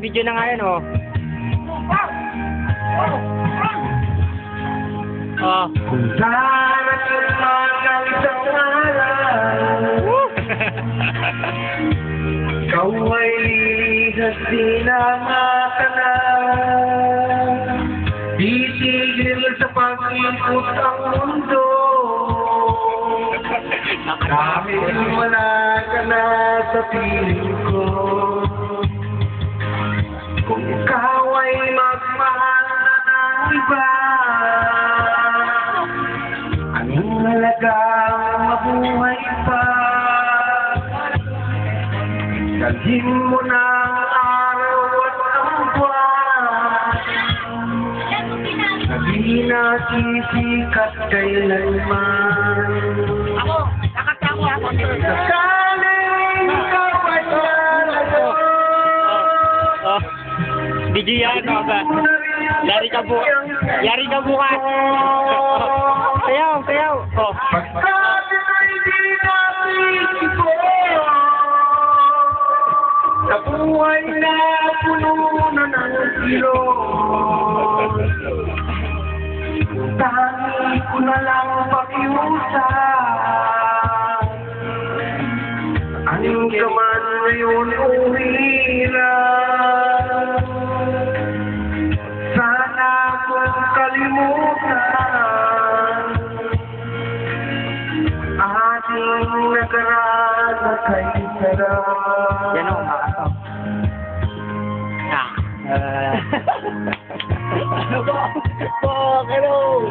Naka-video na nga yan, oh. Oh. Kung darating man ang isang araw, ikaw ay ligas sinangatan na. Titigil sa pag-ikot ang mundo, dahil wala ka na sa piling ko. Kung ikaw ay magmahal na ng iba, anong halagang mabuhay pa? Dalhin mo na ang araw at ang buwan, na di nasisikat kailanman. Sakaling ikaw ay lalayo, Video yan, oh, ba? Yari ka bukas. Sayaw, sayaw. Oh. pagkat ay di napikipo, sa buhay na puno na ng ilong, tangi ko na lang pakiusap, anong ka man ngayon umihirap, sana kong kalimutan ating nakaraan na kay sarap. Yan, oh, makasap. Ah. Ano ba? Fuck, hello!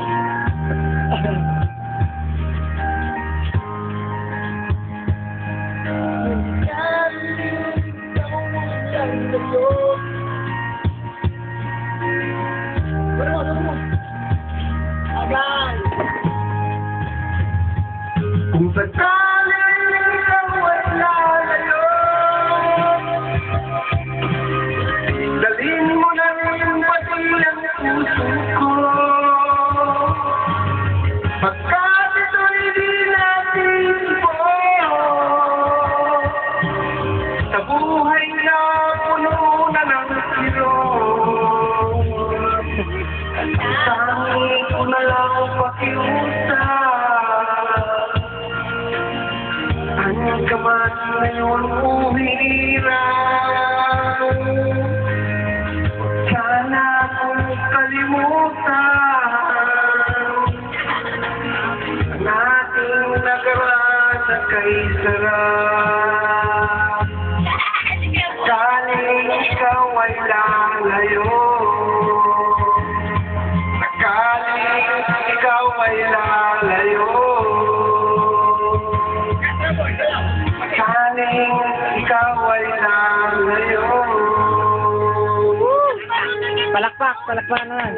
Kung sakaling ikaw ay lalayo, dalhin mo na rin pati ang puso ko, pagkat ito'y di natin po, sa buhay na puno na ng silong, tangi ko na lang pakiusap, ang kaman ngayon umihirap, sana kong kalimutan ang ating nakaraan na kay sarap. Sakaling ikaw ay lalayo, sakaling ikaw ay lalayo, sakaling ikaw ay lalayo. Palakpak, palakpak naman.